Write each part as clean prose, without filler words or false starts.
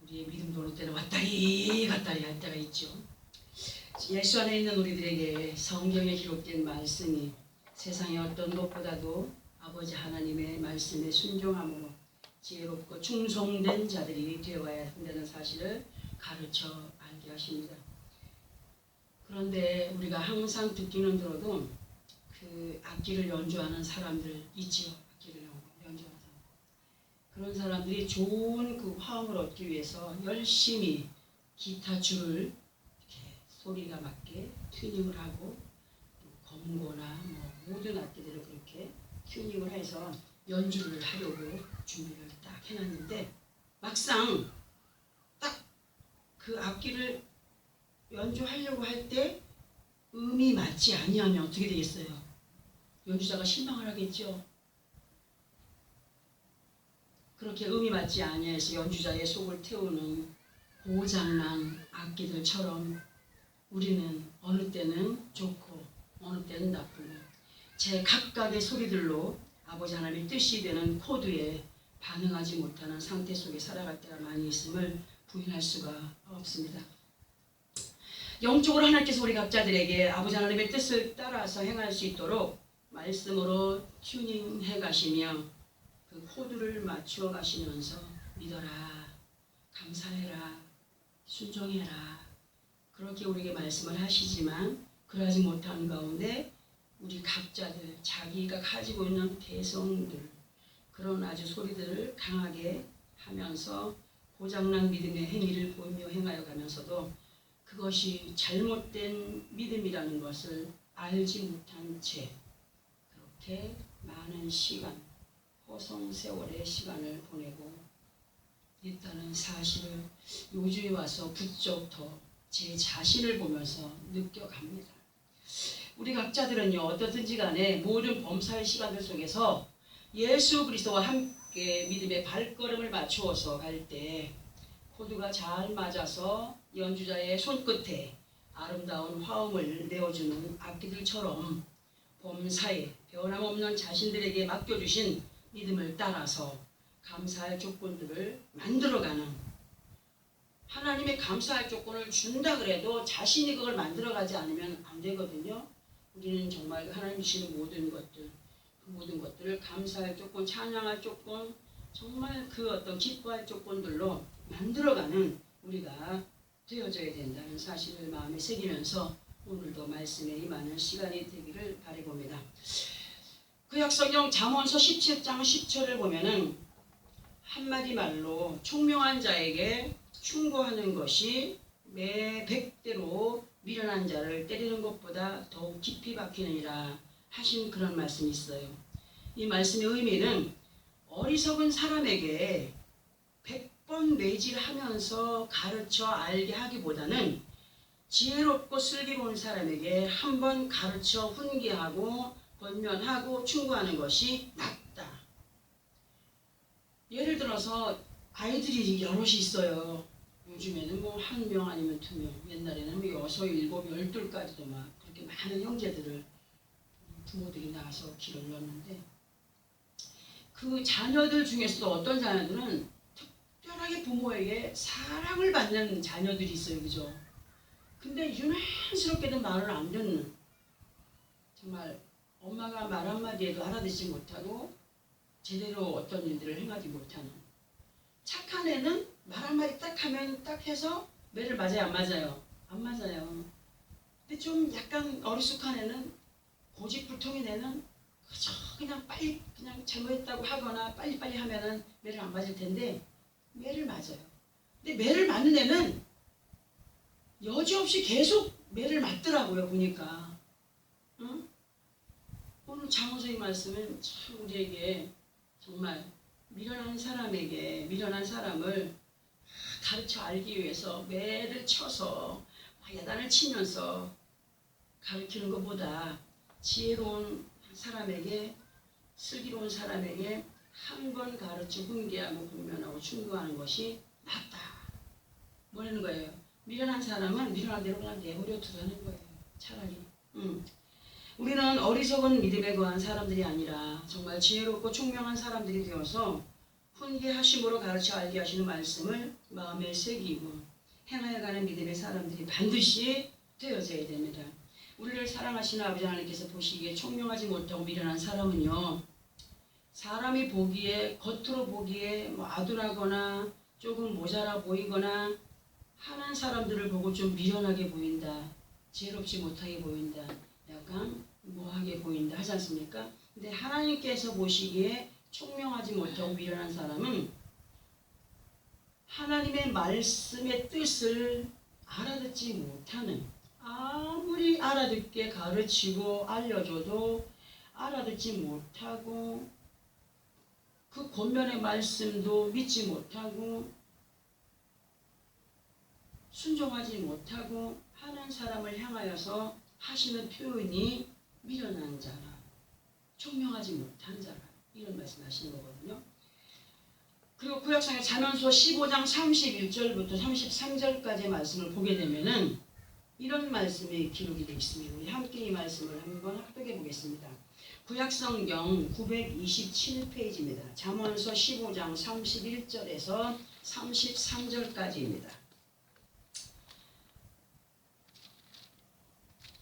우리의 믿음도 어느 때는 왔다리 갔다리 할 때가 있죠. 예수 안에 있는 우리들에게 성경에 기록된 말씀이 세상의 어떤 것보다도 아버지 하나님의 말씀에 순종함으로 지혜롭고 충성된 자들이 되어야 한다는 사실을 가르쳐 알게 하십니다. 그런데 우리가 항상 듣기는 들어도 그 악기를 연주하는 사람들 있지요. 악기를 연주하는 사람. 그런 사람들이 좋은 그 화음을 얻기 위해서 열심히 기타 줄을 이렇게 소리가 맞게 튜닝을 하고 또 검고나 모든 악기들을 그렇게 튜닝을 해서 연주를 하려고 준비를 딱 해놨는데 막상 딱 그 악기를 연주하려고 할 때 음이 맞지 아니하면 어떻게 되겠어요? 연주자가 실망을 하겠죠. 그렇게 음이 맞지 아니해서 연주자의 속을 태우는 고장난 악기들처럼 우리는 어느 때는 좋고 어느 때는 나쁘고 제 각각의 소리들로 아버지 하나님의 뜻이 되는 코드에 반응하지 못하는 상태 속에 살아갈 때가 많이 있음을 부인할 수가 없습니다. 영적으로 하나님께서 우리 각자들에게 아버지 하나님의 뜻을 따라서 행할 수 있도록 말씀으로 튜닝해 가시며 그 코드를 맞추어 가시면서 믿어라, 감사해라, 순종해라 그렇게 우리에게 말씀을 하시지만 그러지 못한 가운데 우리 각자들 자기가 가지고 있는 개성들 그런 아주 소리들을 강하게 하면서 고장난 믿음의 행위를 보이며 행하여 가면서도 그것이 잘못된 믿음이라는 것을 알지 못한 채 그렇게 많은 시간, 허송세월의 시간을 보내고 있다는 사실을 요즘에 와서 부쩍 더 제 자신을 보면서 느껴갑니다. 우리 각자들은요 어떻든지 간에 모든 범사의 시간들 속에서 예수 그리스도와 함께 믿음의 발걸음을 맞추어서 갈 때 코드가 잘 맞아서 연주자의 손끝에 아름다운 화음을 내어주는 악기들처럼 범사에 변함없는 자신들에게 맡겨주신 믿음을 따라서 감사할 조건들을 만들어가는 하나님의 감사할 조건을 준다 그래도 자신이 그걸 만들어가지 않으면 안 되거든요. 우리는 정말 하나님 주시는 모든 것들 그 모든 것들을 감사할 조건, 찬양할 조건 정말 그 어떤 기뻐할 조건들로 만들어가는 우리가 되어져야 된다는 사실을 마음에 새기면서 오늘도 말씀에 임하는 시간이 되기를 바라봅니다. 구약성경 잠언서 17장 10절을 보면은 한마디 말로 총명한 자에게 충고하는 것이 매 100대로 미련한 자를 때리는 것보다 더욱 깊이 박히느니라 하신 그런 말씀이 있어요. 이 말씀의 의미는 어리석은 사람에게 100번 매질하면서 가르쳐 알게 하기보다는 지혜롭고 슬기로운 사람에게 한 번 가르쳐 훈계하고 권면하고 충고하는 것이 낫다. 예를 들어서 아이들이 여럿이 있어요. 요즘에는 한 명 아니면 2명, 옛날에는 6, 7, 12까지도 막 그렇게 많은 형제들을 부모들이 낳아서 길을 넣었는데 그 자녀들 중에서도 어떤 자녀들은 특별하게 부모에게 사랑을 받는 자녀들이 있어요. 그죠? 근데 유난스럽게도 말을 안 듣는 정말 엄마가 말 한마디에도 알아듣지 못하고 제대로 어떤 일들을 행하지 못하는 착한 애는 말 한마디 딱 하면 딱 해서 매를 맞아요? 안 맞아요? 안 맞아요. 근데 좀 약간 어리숙한 애는 고집불통인 애는 그냥 빨리 그냥 잘못했다고 하거나 빨리빨리 하면은 매를 안 맞을 텐데 매를 맞아요. 근데 매를 맞는 애는 여지없이 계속 매를 맞더라고요. 보니까 응? 오늘 장호성의 말씀은 참 우리에게 정말 미련한 사람을 가르쳐 알기 위해서 매를 쳐서 야단을 치면서 가르치는 것보다 지혜로운 사람에게 슬기로운 사람에게 한 번 가르쳐 훈계하고 권면하고 충고하는 것이 낫다. 뭐라는 거예요? 미련한 사람은 미련한 대로 그냥 내버려 두라는 거예요. 차라리. 우리는 어리석은 믿음에 거한 사람들이 아니라 정말 지혜롭고 총명한 사람들이 되어서 훈계하심으로 가르쳐 알게 하시는 말씀을 마음에 새기고 행하여가는 믿음의 사람들이 반드시 되어져야 됩니다. 우리를 사랑하시는 아버지 하나님께서 보시기에 총명하지 못하고 미련한 사람은요, 사람이 보기에, 겉으로 보기에 아둔하거나 조금 모자라 보이거나 하는 사람들을 보고 좀 미련하게 보인다, 지혜롭지 못하게 보인다, 약간 뭐하게 보인다 하지 않습니까? 근데 하나님께서 보시기에 총명하지 못하고 미련한 사람은 하나님의 말씀의 뜻을 알아듣지 못하는, 아무리 알아듣게 가르치고 알려줘도 알아듣지 못하고 그 권면의 말씀도 믿지 못하고 순종하지 못하고 하는 사람을 향하여서 하시는 표현이 미련한 자라, 총명하지 못한 자라, 이런 말씀하시는 거거든요. 그리고 구약성의 잠언서 15장 31절부터 33절까지의 말씀을 보게 되면은 이런 말씀이 기록이 되어 있습니다. 우리 함께 이 말씀을 한번 합독해 보겠습니다. 구약성경 927페이지입니다. 잠언서 15장 31절에서 33절까지입니다.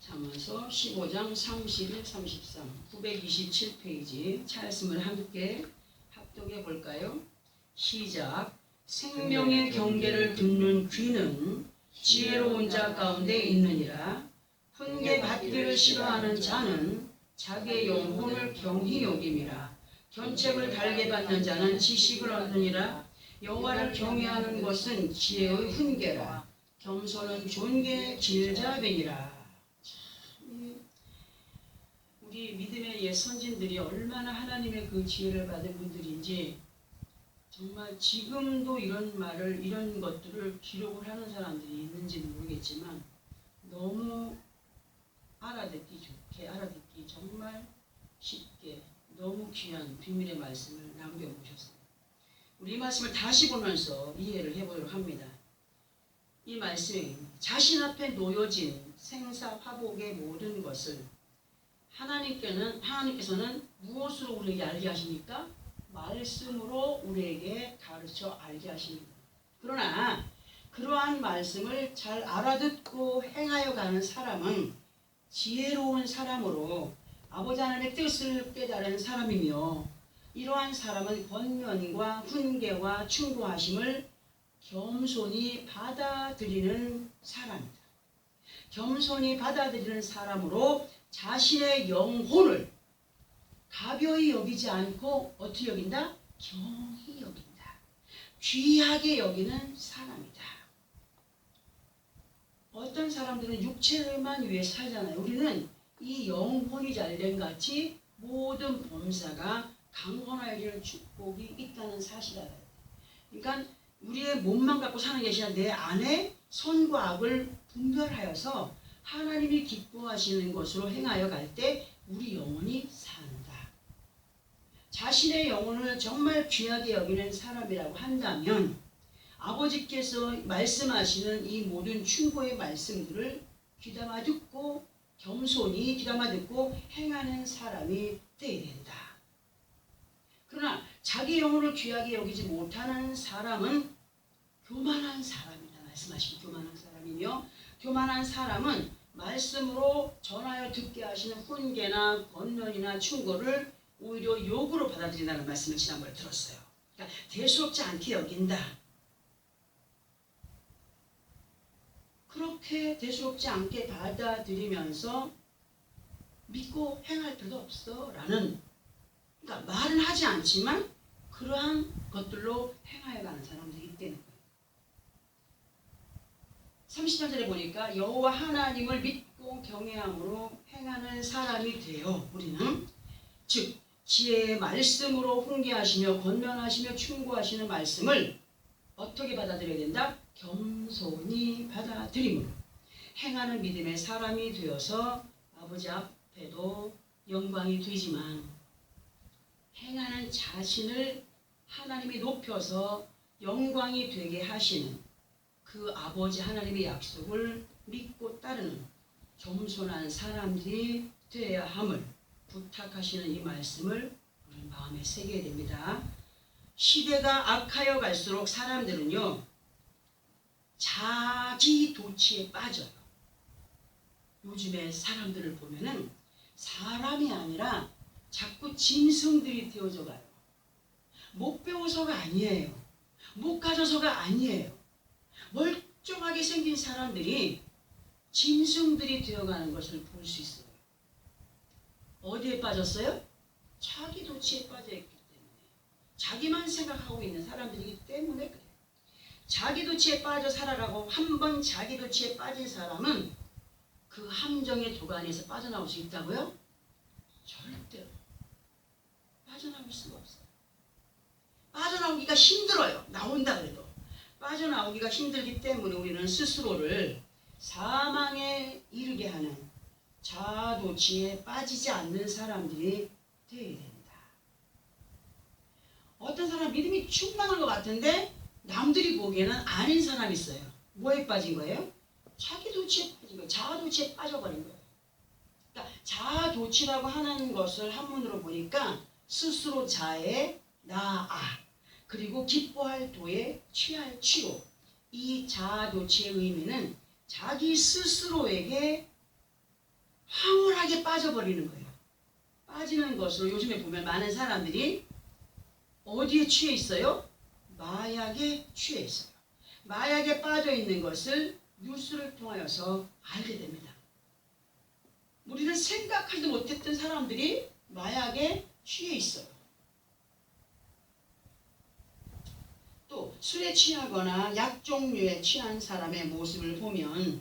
잠언서 15장 31, 33, 927페이지 차였음을 함께 합독해 볼까요? 시작. 생명의 경계를 듣는 귀는 지혜로운 자 가운데 있느니라. 훈계 받기를 싫어하는 자는 자기의 영혼을 경히 여김이라. 견책을 달게 받는 자는 지식을 얻느니라. 여호와를 경외하는 것은 지혜의 훈계라. 겸손은 존귀의 질자되니라. 우리 믿음의 옛 선진들이 얼마나 하나님의 그 지혜를 받은 분들인지, 정말 지금도 이런 말을, 이런 것들을 기록을 하는 사람들이 있는지는 모르겠지만 너무 알아듣기 좋게, 알아듣기 정말 쉽게 너무 귀한 비밀의 말씀을 남겨보셨습니다. 우리 이 말씀을 다시 보면서 이해를 해보도록 합니다. 이 말씀이 자신 앞에 놓여진 생사화복의 모든 것을 하나님께서는 무엇으로 우리에게 알게 하십니까? 말씀으로 우리에게 가르쳐 알게 하십니다. 그러나 그러한 말씀을 잘 알아듣고 행하여 가는 사람은 지혜로운 사람으로 아버지 하나님의 뜻을 깨달은 사람이며, 이러한 사람은 권면과 훈계와 충고하심을 겸손히 받아들이는 사람입니다. 겸손히 받아들이는 사람으로 자신의 영혼을 가벼이 여기지 않고 어떻게 여긴다? 경히 여긴다. 귀하게 여기는 사람이다. 어떤 사람들은 육체를만 위해 살잖아요. 우리는 이 영혼이 잘된 같이 모든 범사가 강건하여지는 축복이 있다는 사실을 알아야 돼. 그러니까 우리의 몸만 갖고 사는 것이 아니라 내 안에 선과 악을 분별하여서 하나님이 기뻐하시는 것으로 행하여 갈 때 우리 영혼이 산다. 자신의 영혼을 정말 귀하게 여기는 사람이라고 한다면 아버지께서 말씀하시는 이 모든 충고의 말씀들을 귀담아 듣고 겸손히 귀담아 듣고 행하는 사람이 되어야 된다. 그러나 자기 영혼을 귀하게 여기지 못하는 사람은 교만한 사람이다. 말씀하신 교만한 사람이며, 교만한 사람은 말씀으로 전하여 듣게 하시는 훈계나 권면이나 충고를 오히려 욕으로 받아들인다는 말씀을 지난번에 들었어요. 그러니까 대수롭지 않게 여긴다. 그렇게 대수롭지 않게 받아들이면서 믿고 행할 필요도 없어 라는, 그러니까 말은 하지 않지만 그러한 것들로 행하여 가는 사람들이 있다는 거예요. 30절에 보니까 여호와 하나님을 믿고 경외함으로 행하는 사람이 되어 우리는, 즉 지혜의 말씀으로 훈계하시며 권면하시며 충고하시는 말씀을 어떻게 받아들여야 된다? 겸손히 받아들임으로 행하는 믿음의 사람이 되어서 아버지 앞에도 영광이 되지만, 행하는 자신을 하나님이 높여서 영광이 되게 하시는 그 아버지 하나님의 약속을 믿고 따르는 겸손한 사람들이 되어야 함을 부탁하시는 이 말씀을 우리 마음에 새겨야 됩니다. 시대가 악하여 갈수록 사람들은요, 자기 도취에 빠져요. 요즘에 사람들을 보면은 사람이 아니라 자꾸 짐승들이 되어져 가요. 못 배워서가 아니에요. 못 가져서가 아니에요. 멀쩡하게 생긴 사람들이 짐승들이 되어가는 것을 볼 수 있어요. 어디에 빠졌어요? 자기 도취에 빠져있기 때문에. 자기만 생각하고 있는 사람들이기 때문에 그래요. 자기 도취에 빠져 살아가고 한 번 자기 도취에 빠진 사람은 그 함정의 도가니에서 빠져나올 수 있다고요? 절대로 빠져나올 수가 없어요. 빠져나오기가 힘들어요. 나온다 그래도. 빠져나오기가 힘들기 때문에 우리는 스스로를 사망에 이르게 하는 자아도취에 빠지지 않는 사람들이 되어야 됩니다. 어떤 사람 믿음이 충만한 것 같은데 남들이 보기에는 아닌 사람이 있어요. 뭐에 빠진 거예요? 자기 도취에 빠진 거예요. 자아도취에 빠져버린 거예요. 그러니까 자아도취라고 하는 것을 한문으로 보니까 스스로 자에 나아, 그리고 기뻐할 도에 취할 취로. 이 자아도취의 의미는 자기 스스로에게 황홀하게 빠져버리는 거예요. 빠지는 것으로 요즘에 보면 많은 사람들이 어디에 취해 있어요? 마약에 취해 있어요. 마약에 빠져 있는 것을 뉴스를 통하여서 알게 됩니다. 우리는 생각하지도 못했던 사람들이 마약에 취해 있어요. 또 술에 취하거나 약 종류에 취한 사람의 모습을 보면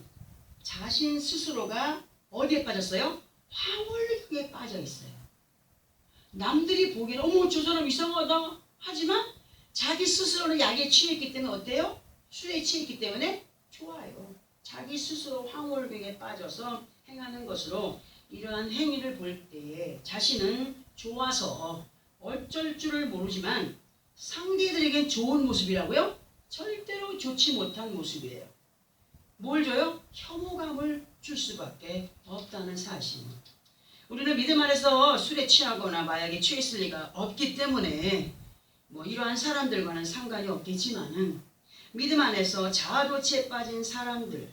자신 스스로가 어디에 빠졌어요? 황홀경에 빠져 있어요. 남들이 보기에는 어머 저 사람 이상하다 하지만 자기 스스로는 약에 취했기 때문에 어때요? 술에 취했기 때문에 좋아요. 자기 스스로 황홀경에 빠져서 행하는 것으로 이러한 행위를 볼 때에 자신은 좋아서 어쩔 줄을 모르지만 상대들에겐 좋은 모습이라고요? 절대로 좋지 못한 모습이에요. 뭘 줘요? 혐오감을 줄 수밖에 없다는 사실. 우리는 믿음 안에서 술에 취하거나 마약에 취했을 리가 없기 때문에 이러한 사람들과는 상관이 없겠지만은 믿음 안에서 자아도취에 빠진 사람들,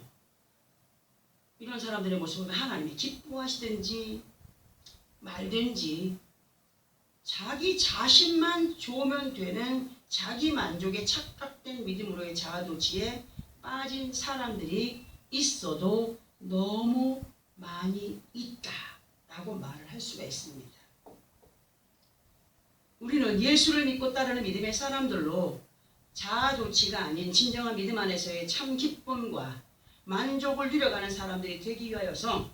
이런 사람들의 모습을 하나님이 기뻐하시든지 말든지 자기 자신만 좋으면 되는 자기 만족에 착각된 믿음으로의 자아도취에 빠진 사람들이 있어도 너무 많이 있다라고 말을 할 수가 있습니다. 우리는 예수를 믿고 따르는 믿음의 사람들로 자아도취가 아닌 진정한 믿음 안에서의 참 기쁨과 만족을 누려가는 사람들이 되기 위하여서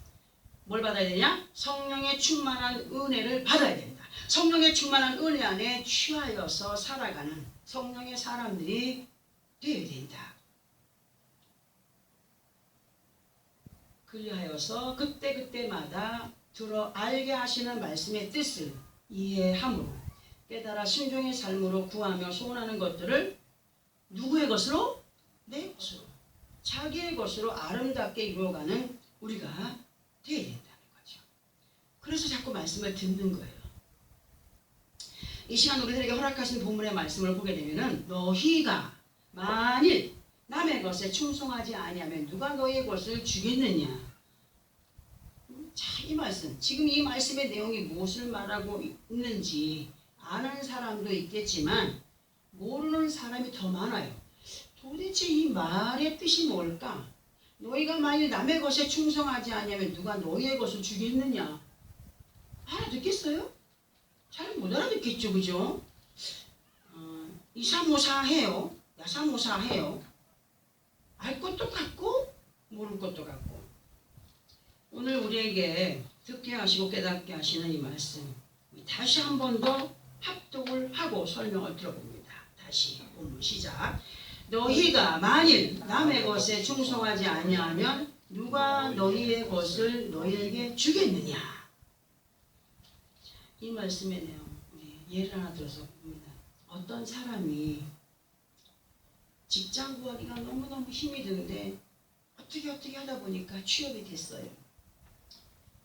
뭘 받아야 되냐? 성령의 충만한 은혜를 받아야 된다. 성령의 충만한 은혜 안에 취하여서 살아가는 성령의 사람들이 되어야 된다. 그리하여서 그때그때마다 들어 알게 하시는 말씀의 뜻을 이해함으로 깨달아 순종의 삶으로 구하며 소원하는 것들을 누구의 것으로? 내 것으로. 자기의 것으로 아름답게 이루어가는 우리가 되어야 된다는 거죠. 그래서 자꾸 말씀을 듣는 거예요. 이 시간 우리들에게 허락하신 본문의 말씀을 보게 되면은 너희가 만일 남의 것에 충성하지 아니하면 누가 너희의 것을 주겠느냐. 자, 이 말씀, 지금 이 말씀의 내용이 무엇을 말하고 있는지 아는 사람도 있겠지만 모르는 사람이 더 많아요. 도대체 이 말의 뜻이 뭘까? 너희가 만일 남의 것에 충성하지 아니하면 누가 너희의 것을 주겠느냐? 알아듣겠어요? 잘 못 알아듣겠죠, 그죠? 이사모사 해요. 야사모사 해요. 알 것도 같고 모를 것도 같고. 오늘 우리에게 듣게 하시고 깨닫게 하시는 이 말씀 다시 한 번 더 합독을 하고 설명을 들어봅니다. 다시 본문 시작. 너희가 만일 남의 것에 충성하지 아니하면 누가 너희의 것을 너희에게 주겠느냐. 이 말씀의 내용 우리 예를 하나 들어서 봅니다. 어떤 사람이 직장 구하기가 너무너무 힘이 드는데 어떻게 하다 보니까 취업이 됐어요.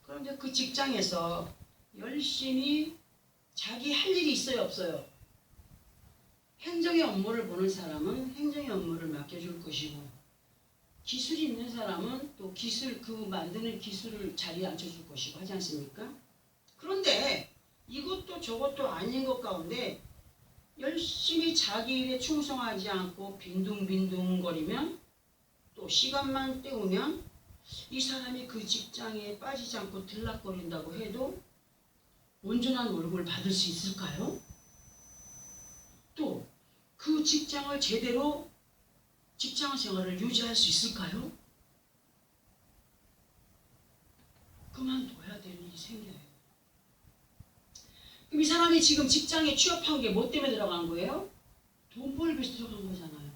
그런데 그 직장에서 열심히 자기 할 일이 있어요, 없어요? 행정의 업무를 보는 사람은 행정의 업무를 맡겨줄 것이고 기술이 있는 사람은 또 기술 그 만드는 기술을 자리에 앉혀줄 것이고 하지 않습니까? 그런데 이것도 저것도 아닌 것 가운데 열심히 자기 일에 충성하지 않고 빈둥빈둥거리면 또 시간만 때우면 이 사람이 그 직장에 빠지지 않고 들락거린다고 해도 온전한 월급을 받을 수 있을까요? 또 그 직장을 제대로 직장 생활을 유지할 수 있을까요? 그만둬야 될 일이 생겨요. 그럼 이 사람이 지금 직장에 취업한 게 뭐 때문에 들어간 거예요? 돈 벌기 위해서 들어간 거잖아요.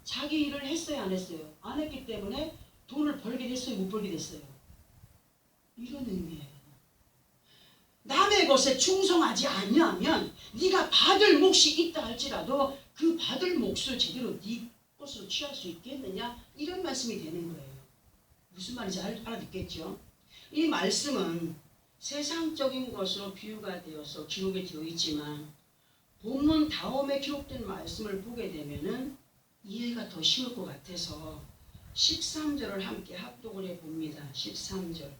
자기 일을 했어요, 안 했어요? 안 했기 때문에 돈을 벌게 됐어요, 못 벌게 됐어요? 이런 의미예요. 남의 것에 충성하지 않으면 네가 받을 몫이 있다 할지라도 그 받을 몫을 제대로 네 것으로 취할 수 있겠느냐? 이런 말씀이 되는 거예요. 무슨 말인지 알아듣겠죠? 이 말씀은 세상적인 것으로 비유가 되어서 기록이 되어 있지만 본문 다음에 기록된 말씀을 보게 되면은 이해가 더 쉬울 것 같아서 13절을 함께 합독을 해봅니다. 13절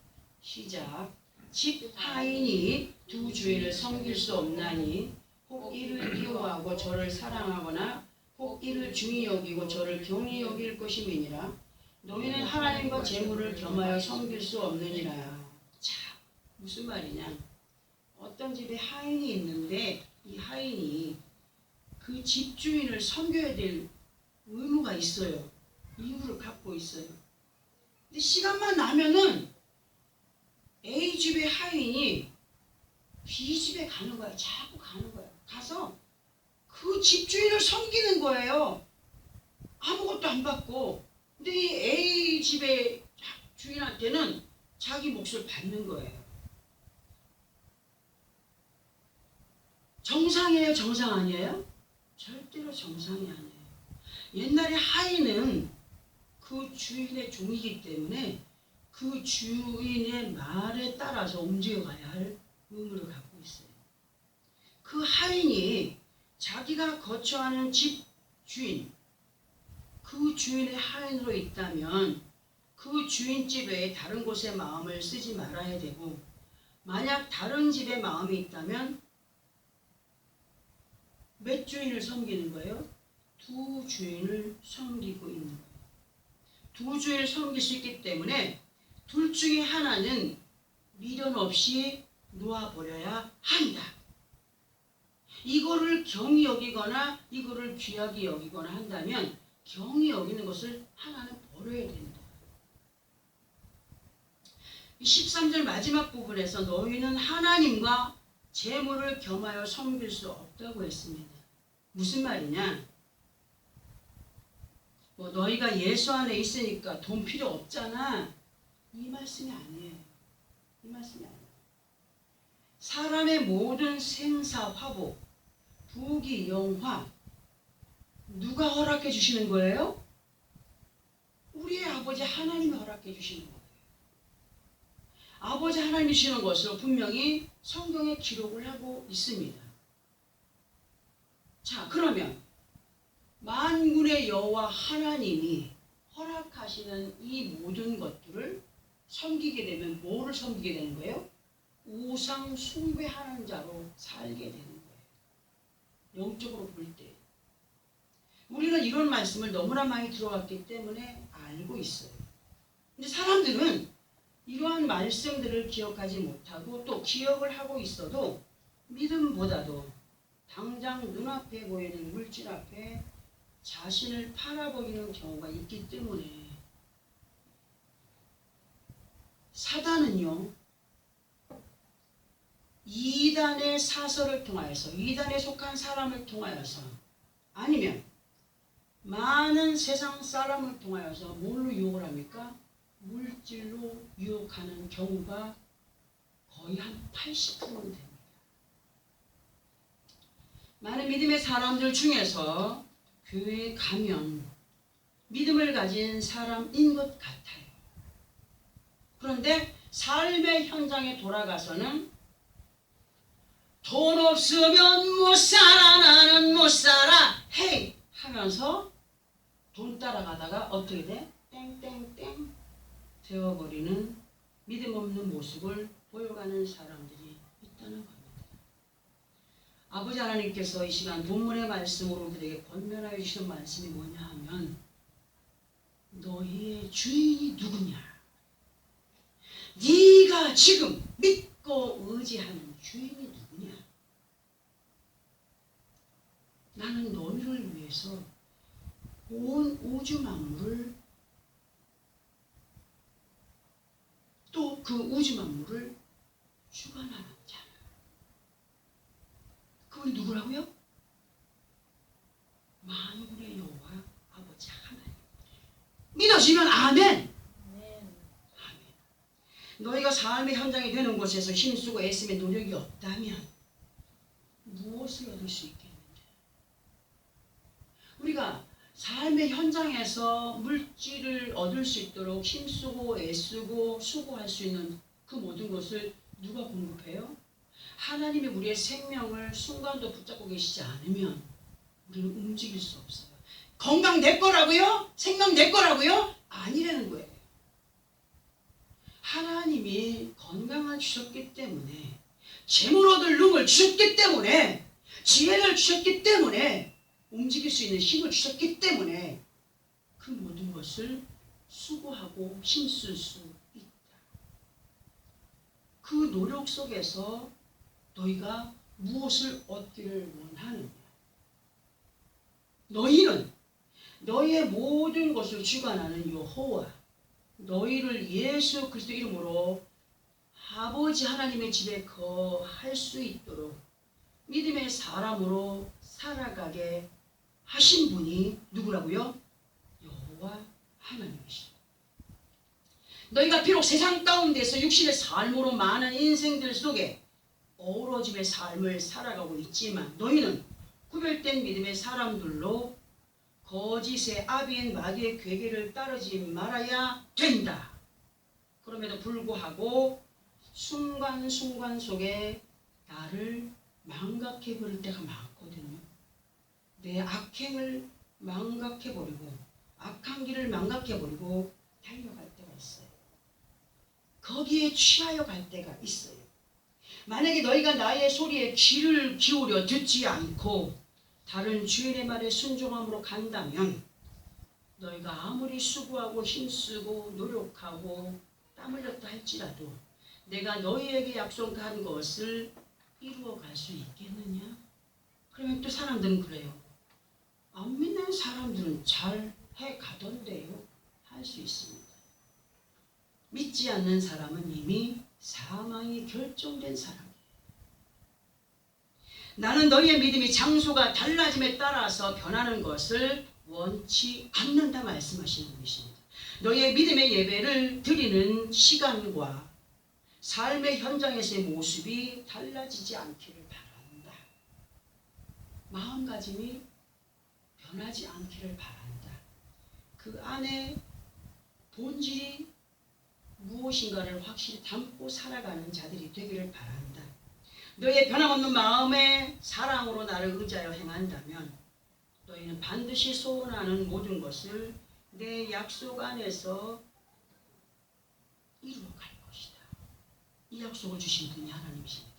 시작. 집 하인이 두 주인을 섬길 수 없나니 혹 이를 미워하고 저를 사랑하거나 혹 이를 중히 여기고 저를 경히 여길 것임이니라. 너희는 하나님과 재물을 겸하여 섬길 수 없느니라. 자, 무슨 말이냐? 어떤 집에 하인이 있는데 이 하인이 그 집주인을 섬겨야 될 의무가 있어요.義務를 갖고 있어요. 근데 시간만 나면은 A집의 하인이 B집에 가는 거야. 자꾸 가는 거야. 가서 그 집주인을 섬기는 거예요. 아무것도 안 받고. 근데 이 A집의 주인한테는 자기 몫을 받는 거예요. 정상이에요? 정상 아니에요? 절대로 정상이 아니에요. 옛날에 하인은 그 주인의 종이기 때문에 그 주인의 말에 따라서 움직여가야 할 의무를 갖고 있어요. 그 하인이 자기가 거처하는 집 주인, 그 주인의 하인으로 있다면 그 주인 집 외에 다른 곳에 마음을 쓰지 말아야 되고, 만약 다른 집에 마음이 있다면 몇 주인을 섬기는 거예요? 두 주인을 섬기고 있는 거예요. 두 주인을 섬길 수 있기 때문에 둘 중에 하나는 미련 없이 놓아버려야 한다. 이거를 경히 여기거나 이거를 귀하게 여기거나 한다면 경히 여기는 것을 하나는 버려야 된다. 13절 마지막 부분에서 너희는 하나님과 재물을 겸하여 섬길 수 없다고 했습니다. 무슨 말이냐? 뭐 너희가 예수 안에 있으니까 돈 필요 없잖아. 이 말씀이 아니에요. 이 말씀이 아니에요. 사람의 모든 생사, 화복, 부귀, 영화 누가 허락해 주시는 거예요? 우리의 아버지 하나님이 허락해 주시는 거예요. 아버지 하나님이 주시는 것을 분명히 성경에 기록을 하고 있습니다. 자, 그러면 만군의 여호와 하나님이 허락하시는 이 모든 것들을 섬기게 되면 뭐를 섬기게 되는 거예요? 우상 숭배하는 자로 살게 되는 거예요. 영적으로 볼 때. 우리는 이런 말씀을 너무나 많이 들어왔기 때문에 알고 있어요. 근데 사람들은 이러한 말씀들을 기억하지 못하고 또 기억을 하고 있어도 믿음보다도 당장 눈앞에 보이는 물질 앞에 자신을 팔아버리는 경우가 있기 때문에 사단은요, 이단의 사설을 통하여서, 이단에 속한 사람을 통하여서, 아니면 많은 세상 사람을 통하여서 뭘로 유혹을 합니까? 물질로 유혹하는 경우가 거의 한 80%는 됩니다. 많은 믿음의 사람들 중에서 교회에 가면 믿음을 가진 사람인 것 같아요. 그런데 삶의 현장에 돌아가서는 돈 없으면 못 살아, 나는 못 살아, 가다가 어떻게 돼? 땡땡땡 되어버리는 믿음 없는 모습을 보여가는 사람들이 있다는 겁니다. 아버지 하나님께서 이 시간 본문의 말씀으로 우리에게 권면하여 주시는 말씀이 뭐냐 하면 너희의 주인이 누구냐? 네가 지금 믿고 의지하는 주인이 누구냐? 나는 너희를 위해서 온 우주 만물을 또 그 우주 만물을 주관하는 자. 그분이 누구라고요? 만군의 여호와 아버지 하나님. 믿어지면 아멘. 아멘. 너희가 삶의 현장이 되는 곳에서 힘쓰고 애쓰며 노력이 없다면 무엇을 얻을 수 있겠는데? 우리가 삶의 현장에서 물질을 얻을 수 있도록 힘쓰고 애쓰고 수고할 수 있는 그 모든 것을 누가 공급해요? 하나님이 우리의 생명을 순간도 붙잡고 계시지 않으면 우리는 움직일 수 없어요. 건강 내 거라고요? 생명 내 거라고요? 아니라는 거예요. 하나님이 건강을 주셨기 때문에, 재물 얻을 능을 주셨기 때문에, 지혜를 주셨기 때문에, 움직일 수 있는 힘을 주셨기 때문에 그 모든 것을 수고하고 힘쓸 수 있다. 그 노력 속에서 너희가 무엇을 얻기를 원하느냐? 너희는 너희의 모든 것을 주관하는 여호와, 너희를 예수 그리스도 이름으로 아버지 하나님의 집에 거할 수 있도록 믿음의 사람으로 살아가게 하신 분이 누구라고요? 여호와 하나님이십니다. 너희가 비록 세상 가운데서 육신의 삶으로 많은 인생들 속에 어우러짐의 삶을 살아가고 있지만 너희는 구별된 믿음의 사람들로 거짓의 아비인 마귀의 괴계를 따르지 말아야 된다. 그럼에도 불구하고 순간순간 속에 나를 망각해버릴 때가 많거든요. 내 악행을 망각해버리고 악한 길을 망각해버리고 달려갈 때가 있어요. 거기에 취하여 갈 때가 있어요. 만약에 너희가 나의 소리에 귀를 기울여 듣지 않고 다른 주인의 말에 순종함으로 간다면 너희가 아무리 수고하고 힘쓰고 노력하고 땀 흘렸다 할지라도 내가 너희에게 약속한 것을 이루어갈 수 있겠느냐? 그러면 또 사람들은 그래요. 안 믿는 사람들은 잘 해가던데요. 할 수 있습니다. 믿지 않는 사람은 이미 사망이 결정된 사람이에요. 나는 너희의 믿음이 장소가 달라짐에 따라서 변하는 것을 원치 않는다 말씀하시는 분이십니다. 너희의 믿음의 예배를 드리는 시간과 삶의 현장에서의 모습이 달라지지 않기를 바란다. 마음가짐이 변하지 않기를 바란다. 그 안에 본질이 무엇인가를 확실히 담고 살아가는 자들이 되기를 바란다. 너희의 변함없는 마음의 사랑으로 나를 의지하여 행한다면 너희는 반드시 소원하는 모든 것을 내 약속 안에서 이루어갈 것이다. 이 약속을 주신 분이 하나님이십니다.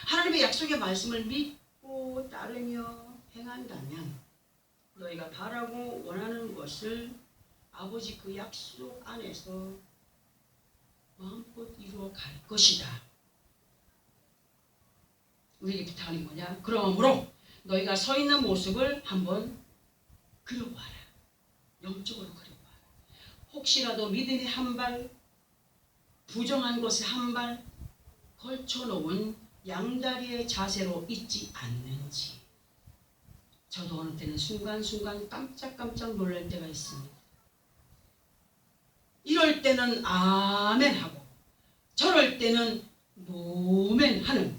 하나님의 약속의 말씀을 믿고 따르며 행한다면 너희가 바라고 원하는 것을 아버지 그 약속 안에서 마음껏 이루어갈 것이다. 우리에게 부탁하는 뭐냐? 그러므로 너희가 서 있는 모습을 한번 그려봐라. 영적으로 그려봐라. 혹시라도 믿음의 한 발, 부정한 것에 한 발 걸쳐놓은 양다리의 자세로 있지 않는지. 저도 어느 때는 순간순간 깜짝깜짝 놀랄 때가 있습니다. 이럴 때는 아멘 하고 저럴 때는 노멘 하는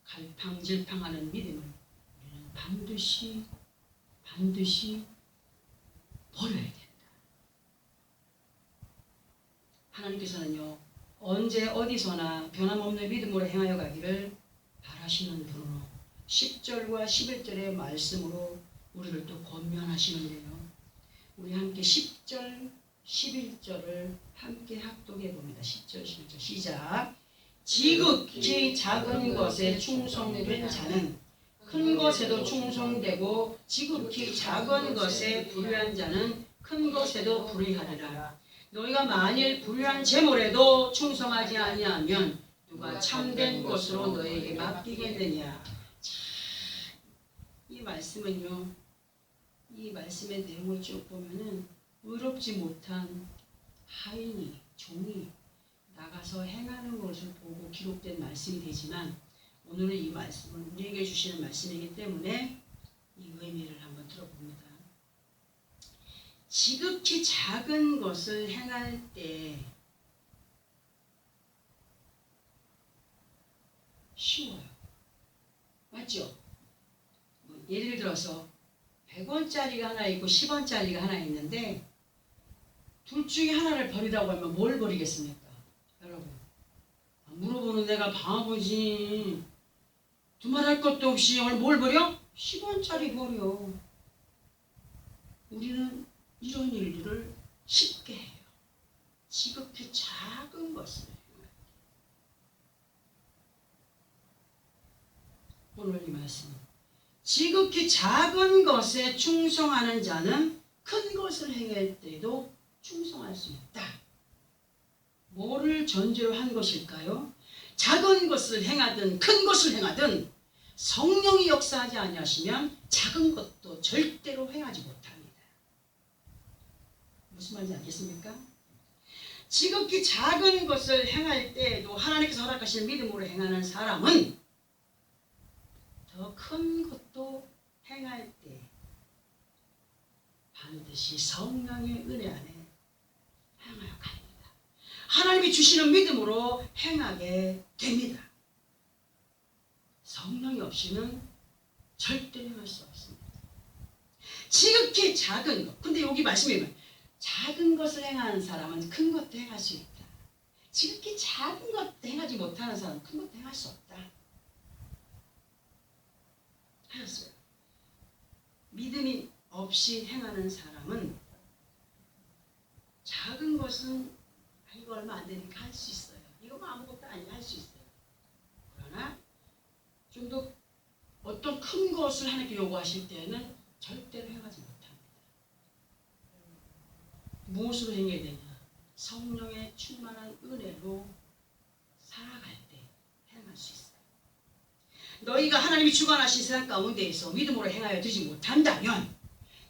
갈팡질팡하는 믿음을 우리는 반드시 버려야 된다. 하나님께서는요, 언제 어디서나 변함없는 믿음으로 행하여 가기를 바라시는 분으로 10절과 11절의 말씀으로 우리를 또 권면하시는데요. 우리 함께 10절, 11절을 함께 합독해 봅니다. 10절, 11절 시작. 지극히 작은 것에 충성된 자는 큰 것에도 충성되고 지극히 작은 것에 불의한 자는 큰 것에도 불의하리라. 너희가 만일 불의한 재물에도 충성하지 아니하면 누가 참된 것으로 너희에게 맡기겠느냐. 이 말씀은요, 이 말씀의 내용을 쭉 보면은 의롭지 못한 하인이, 종이 나가서 행하는 것을 보고 기록된 말씀이 되지만, 오늘은 이 말씀을 우리에게 주시는 말씀이기 때문에 이 의미를 한번 들어봅니다. 지극히 작은 것을 행할 때 쉬워요. 맞죠? 예를 들어서 100원짜리가 하나 있고 10원짜리가 하나 있는데 둘 중에 하나를 버리라고 하면 뭘 버리겠습니까? 여러분, 물어보는 내가 바보지. 두말할 것도 없이 오늘 뭘 버려? 10원짜리 버려. 우리는 이런 일들을 쉽게 해요. 지극히 작은 것을. 오늘 이 말씀, 지극히 작은 것에 충성하는 자는 큰 것을 행할 때에도 충성할 수 있다. 뭐를 전제로 한 것일까요? 작은 것을 행하든 큰 것을 행하든 성령이 역사하지 아니하시면 작은 것도 절대로 행하지 못합니다. 무슨 말인지 알겠습니까? 지극히 작은 것을 행할 때에도 하나님께서 허락하신 믿음으로 행하는 사람은 더 큰 것도 행할 때 반드시 성령의 은혜 안에 행하여 갑니다. 하나님이 주시는 믿음으로 행하게 됩니다. 성령이 없이는 절대 행할 수 없습니다. 지극히 작은 것. 근데 여기 말씀이 뭐예요? 작은 것을 행하는 사람은 큰 것도 행할 수 있다. 지극히 작은 것도 행하지 못하는 사람은 큰 것도 행할 수 없다. 하였어요. 믿음이 없이 행하는 사람은 작은 것은 이거 얼마 안 되니까 할 수 있어요. 이거 뭐 아무것도 아니야 할 수 있어요. 그러나 좀 더 어떤 큰 것을 하나님께 요구하실 때에는 절대로 행하지 못합니다. 무엇으로 행해야 되냐? 성령의 충만한 은혜로 살아갈 때 행할 수 있어요. 너희가 하나님이 주관하신 세상 가운데에서 믿음으로 행하여 되지 못한다면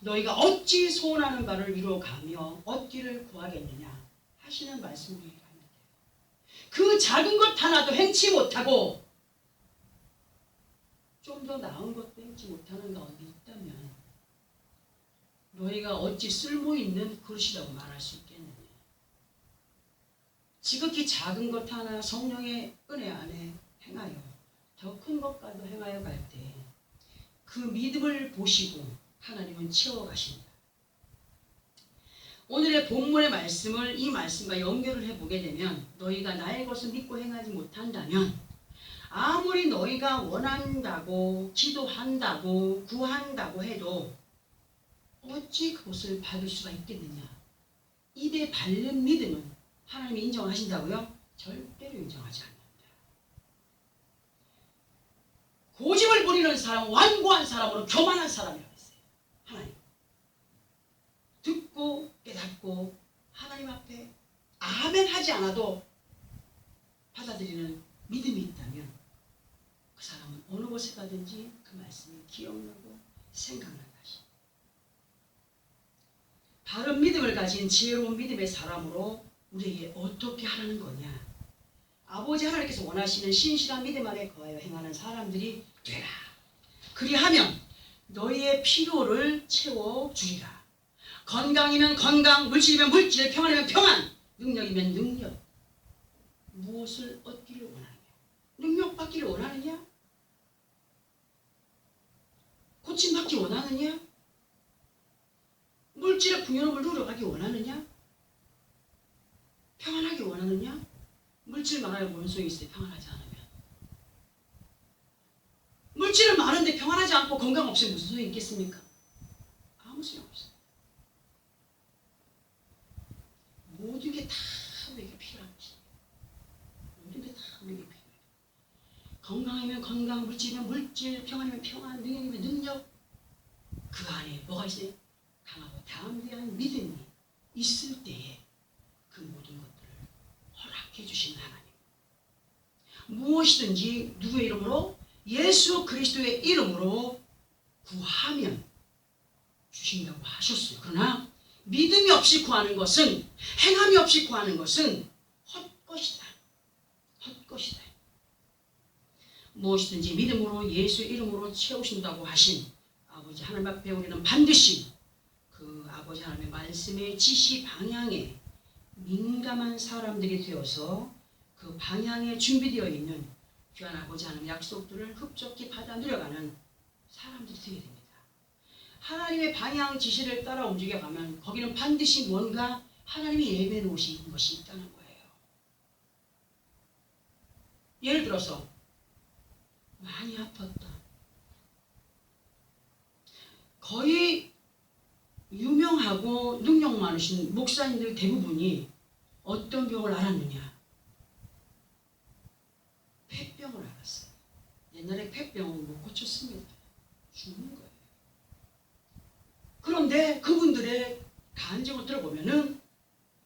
너희가 어찌 소원하는 바를 이루어가며 얻기를 구하겠느냐 하시는 말씀을 합니다. 그 작은 것 하나도 행치 못하고 좀 더 나은 것도 행치 못하는 가운데 있다면 너희가 어찌 쓸모있는 그릇이라고 말할 수 있겠느냐. 지극히 작은 것 하나 성령의 은혜 안에 행하여 더 큰 것과도 행하여 갈 때 그 믿음을 보시고 하나님은 채워가신다. 오늘의 본문의 말씀을 이 말씀과 연결을 해보게 되면 너희가 나의 것을 믿고 행하지 못한다면 아무리 너희가 원한다고 기도한다고 구한다고 해도 어찌 그것을 받을 수가 있겠느냐. 입에 바른 믿음은 하나님이 인정하신다고요? 절대로 인정하지 않는다. 고집을 부리는 사람, 완고한 사람으로 교만한 사람이라고 했어요. 하나님. 듣고 깨닫고 하나님 앞에 아멘 하지 않아도 받아들이는 믿음이 있다면 그 사람은 어느 곳에 가든지 그 말씀이 기억나고 생각나다. 바른 믿음을 가진 지혜로운 믿음의 사람으로 우리에게 어떻게 하라는 거냐. 아버지 하나님께서 원하시는 신실한 믿음 안에 거하여 행하는 사람들이 되라. 그리하면 너희의 필요를 채워주리라. 건강이면 건강, 물질이면 물질, 평안이면 평안, 능력이면 능력. 무엇을 얻기를 원하느냐? 능력받기를 원하느냐? 고침받기 원하느냐? 물질의 풍요로움을 누려가기 원하느냐? 평안하기 원하느냐? 물질 많아야 뭔 소용이 있어요? 평안하지 않으면. 물질은 많은데 평안하지 않고 건강 없으면 무슨 소용이 있겠습니까? 아무 소용 없어요. 모든 게 다 우리에게 필요합니다. 모든 게 다 우리에게 필요해요. 건강이면 건강, 물질이면 물질, 평안이면 평안, 능력이면 능력. 그 안에 뭐가 있어요? 강하고 담대한 믿음이 있을 때에 그 모든 것들을 허락해 주시는 하나님. 무엇이든지 누구의 이름으로? 예수 그리스도의 이름으로 구하면 주신다고 하셨어요. 그러나 믿음이 없이 구하는 것은, 행함이 없이 구하는 것은 헛것이다. 헛것이다. 무엇이든지 믿음으로 예수의 이름으로 채우신다고 하신 아버지 하나님 앞에 우리는 반드시 그 아버지 하나님의 말씀의 지시 방향에 민감한 사람들이 되어서 그 방향에 준비되어 있는 귀한 아버지 하나님의 약속들을 흡족히 받아 누려가는 사람들이 되게 됩니다. 하나님의 방향 지시를 따라 움직여가면 거기는 반드시 뭔가 하나님이 예배해 놓으신 것이 있다는 거예요. 예를 들어서 많이 아팠다. 거의 유명하고 능력 많으신 목사님들 대부분이 어떤 병을 앓았느냐? 폐병을 앓았어요. 옛날에 폐병은 못 고쳤습니다. 죽는 거예요. 그런데 그분들의 간증을 들어보면은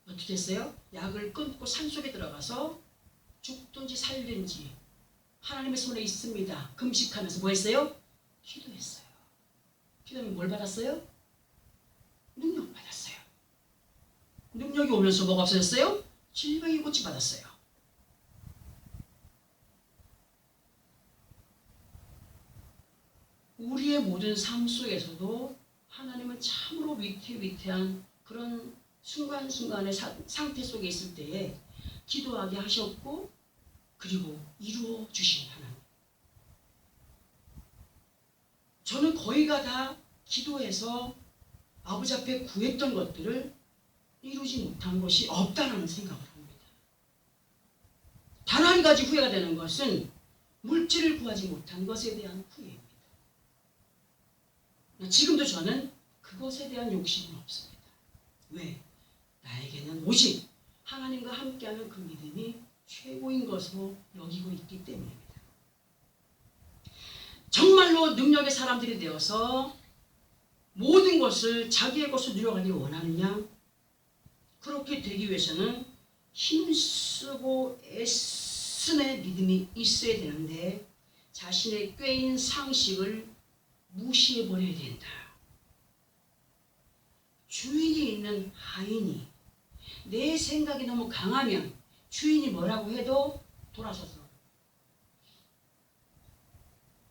어떻게 했어요? 약을 끊고 산속에 들어가서 죽든지 살든지 하나님의 손에 있습니다. 금식하면서 뭐 했어요? 기도했어요. 기도하면 뭘 받았어요? 능력 받았어요. 능력이 오면서 뭐가 없어졌어요? 질병이 고침받았어요. 우리의 모든 삶 속에서도 하나님은 참으로 위태위태한 그런 순간순간의 상태 속에 있을 때에 기도하게 하셨고 그리고 이루어 주신 하나님. 저는 거의가 다 기도해서 아버지 앞에 구했던 것들을 이루지 못한 것이 없다는 생각을 합니다. 단 한 가지 후회가 되는 것은 물질을 구하지 못한 것에 대한 후회입니다. 지금도 저는 그것에 대한 욕심은 없습니다. 왜? 나에게는 오직 하나님과 함께하는 그 믿음이 최고인 것으로 여기고 있기 때문입니다. 정말로 능력의 사람들이 되어서 모든 것을 자기의 것으로 누려가기를 원하느냐? 그렇게 되기 위해서는 힘쓰고 애쓰는 믿음이 있어야 되는데 자신의 꾀인 상식을 무시해버려야 된다. 주인이 있는 하인이 내 생각이 너무 강하면 주인이 뭐라고 해도 돌아서서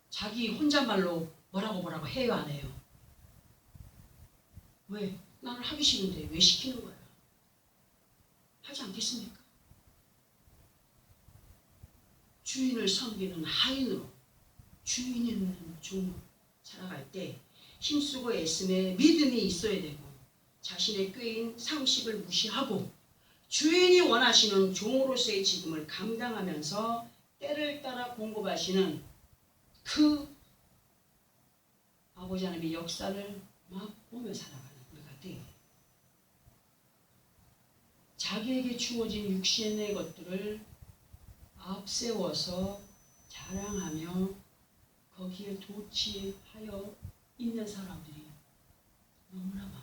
자기 혼잣말로 뭐라고 해요, 안 해요? 왜? 나는 하기 싫은데 왜 시키는 거야? 하지 않겠습니까? 주인을 섬기는 하인으로 주인 있는 종으로 살아갈 때 힘쓰고 애씀에 믿음이 있어야 되고 자신의 꾀인 상식을 무시하고 주인이 원하시는 종으로서의 직임을 감당하면서 때를 따라 공급하시는 그 아버지 하나님의 역사를 막 보며 살아가는 우리가 되게 돼요. 자기에게 주어진 육신의 것들을 앞세워서 자랑하며 거기에 도취하여 있는 사람들이 너무나 많아요.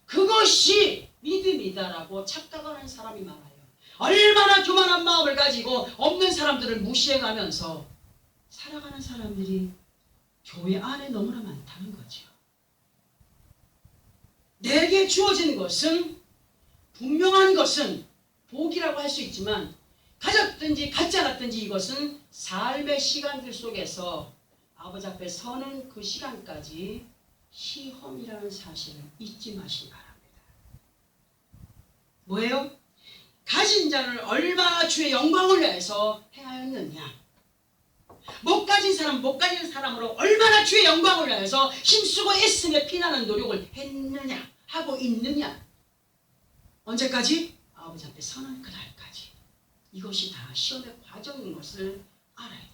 그것이 믿음이다라고 착각하는 사람이 많아요. 얼마나 교만한 마음을 가지고 없는 사람들을 무시해가면서 살아가는 사람들이 교회 안에 너무나 많다는 거죠. 내게 주어진 것은 분명한 것은 복이라고 할 수 있지만 가졌든지 갖지 않았든지 이것은 삶의 시간들 속에서 아버지 앞에 서는 그 시간까지 시험이라는 사실을 잊지 마시기 바랍니다. 뭐예요? 가진 자를 얼마나 주의 영광을 위해서 행하였느냐. 못 가진 사람 못 가진 사람으로 얼마나 주의 영광을 위해서 힘쓰고 애쓰며 피나는 노력을 했느냐 하고 있느냐. 언제까지? 아버지 앞에 서는 그날까지. 이것이 다 시험의 과정인 것을 알아야 돼요.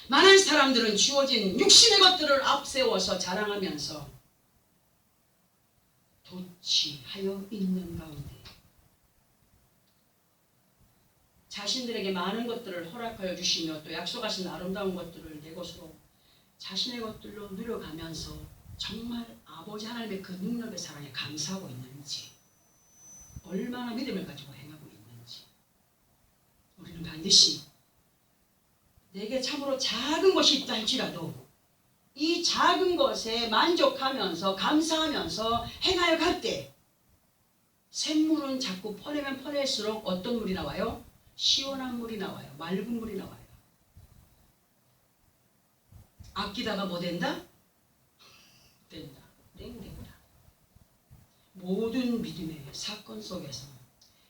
많은 사람들은 주어진 육신의 것들을 앞세워서 자랑하면서 도취하여 있는 가운데 자신들에게 많은 것들을 허락하여 주시며 또 약속하신 아름다운 것들을 내 것으로 자신의 것들로 누려가면서 정말 아버지 하나님의 그 능력의 사랑에 감사하고 있는지, 얼마나 믿음을 가지고 행하고 있는지 우리는 반드시 내게 참으로 작은 것이 있다 할지라도 이 작은 것에 만족하면서 감사하면서 행하여 갈 때 샘물은 자꾸 퍼내면 퍼낼수록 어떤 물이 나와요? 시원한 물이 나와요. 맑은 물이 나와요. 아끼다가 뭐 된다? 된다. 땡된다. 모든 믿음의 사건 속에서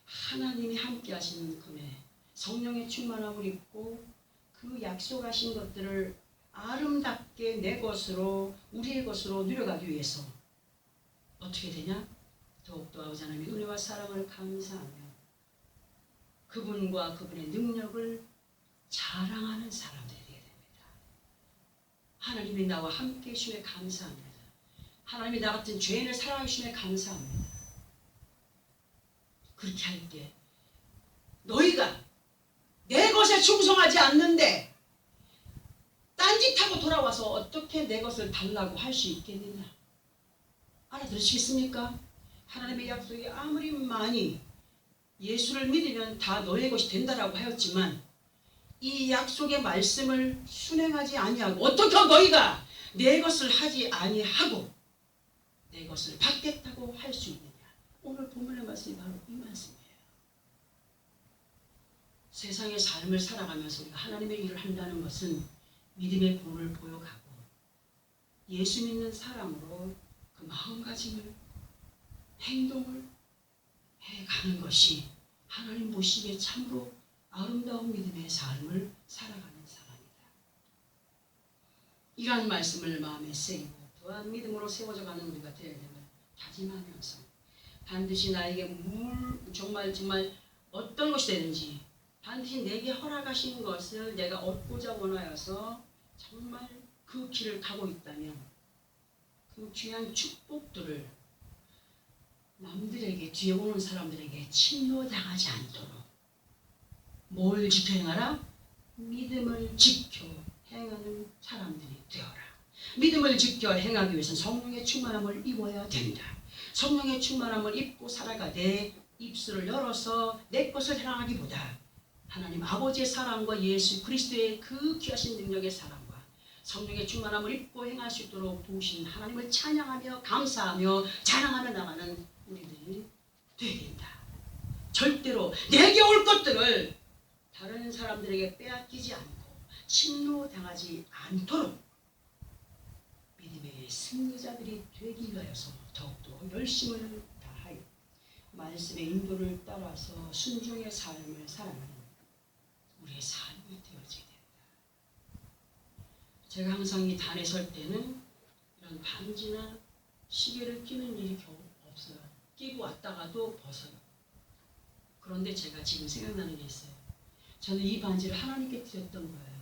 하나님이 함께 하시는 금에 성령의 충만함을 입고 그 약속하신 것들을 아름답게 내 것으로 우리의 것으로 누려가기 위해서 어떻게 되냐? 더욱더 아버지 하나님의 은혜와 사랑을 감사하며 그분과 그분의 능력을 자랑하는 사람들이 되게 됩니다. 하나님이 나와 함께 해주심에 감사합니다. 하나님이 나 같은 죄인을 사랑해 주심에 감사합니다. 그렇게 할 때 너희가 내 것에 충성하지 않는데 딴짓하고 돌아와서 어떻게 내 것을 달라고 할 수 있겠느냐? 알아들으시겠습니까? 하나님의 약속이 아무리 많이 예수를 믿으면 다 너의 것이 된다라고 하였지만 이 약속의 말씀을 순행하지 아니하고 어떻게 너희가 내 것을 하지 아니하고 내 것을 받겠다고 할 수 있느냐? 오늘 본문의 말씀이 바로 이 말씀이에요. 세상의 삶을 살아가면서 우리가 하나님의 일을 한다는 것은 믿음의 본을 보여가고 예수 믿는 사람으로 그 마음가짐을 행동을 해가는 것이 하나님 보시기에 참으로 아름다운 믿음의 삶을 살아가는 사람이다. 이러한 말씀을 마음에 새기고 또한 믿음으로 세워져 가는 우리가 되어야 됨을 다짐하면서 반드시 나에게 정말 어떤 것이 되는지 반드시 내게 허락하신 것을 내가 얻고자 원하여서 정말 그 길을 가고 있다면 그 귀한 축복들을 남들에게 뒤에 오는 사람들에게 침노당하지 않도록 뭘 지켜 행하라? 믿음을 지켜 행하는 사람들이 되어라. 믿음을 지켜 행하기 위해서는 성령의 충만함을 입어야 된다. 성령의 충만함을 입고 살아가되 입술을 열어서 내 것을 자랑하기보다 하나님 아버지의 사랑과 예수 그리스도의 그 귀하신 능력의 사랑과 성령의 충만함을 입고 행할 수 있도록 도우신 하나님을 찬양하며 감사하며 자랑하며 나가는 우리들이 되어야 된다. 절대로 내게 올 것들을 다른 사람들에게 빼앗기지 않고 침노당하지 않도록 믿음의 승리자들이 되기 위하여서 더욱더 열심을 다하여 말씀의 인도를 따라서 순종의 삶을 살아가는 우리의 삶이 되어져야 된다. 제가 항상 이 단에 설 때는 이런 반지나 시계를 끼는 일이 겨우 없어요. 끼고 왔다가도 벗어요. 그런데 제가 지금 생각나는 게 있어요. 저는 이 반지를 하나님께 드렸던 거예요.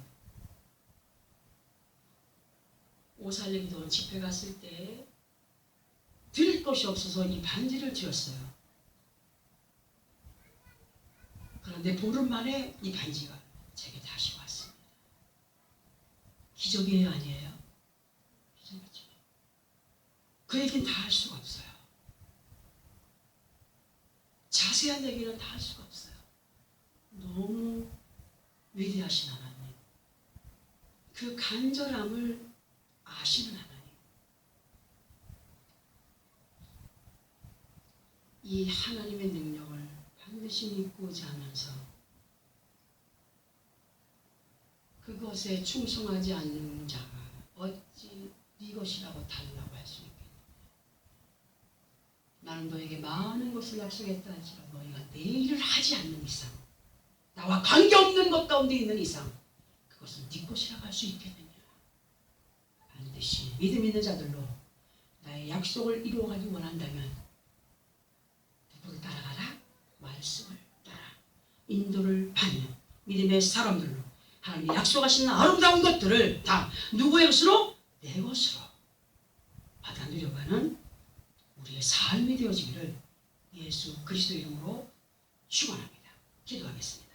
오살림도 집회 갔을 때 드릴 것이 없어서 이 반지를 드렸어요. 그런데 보름 만에 이 반지가 제게 다시 왔습니다. 기적이에요, 아니에요? 기적이죠. 그 얘기는 다 할 수가 없어요. 자세한 얘기는 다 할 수가 없어요. 너무 위대하신 하나님, 그 간절함을 아시는 하나님, 이 하나님의 능력을 반드시 믿고자 하면서 그것에 충성하지 않는 자가 어찌 네 것이라고 달라고 할 수 있겠느냐. 나는 너에게 많은 것을 약속했다 할지라도 너희가 내 일을 하지 않는 이상, 나와 관계없는 것 가운데 있는 이상 그것은 네 것이라고 할 수 있겠느냐. 반드시 믿음 있는 자들로 나의 약속을 이루어가기 원한다면 누구를 따라가라? 말씀을 따라 인도를 받는 믿음의 사람들로 하나님이 약속하시는 아름다운 것들을 다 누구의 것으로? 내 것으로 받아 누려가는 우리의 삶이 되어지기를 예수 그리스도 이름으로 축원합니다. 기도하겠습니다.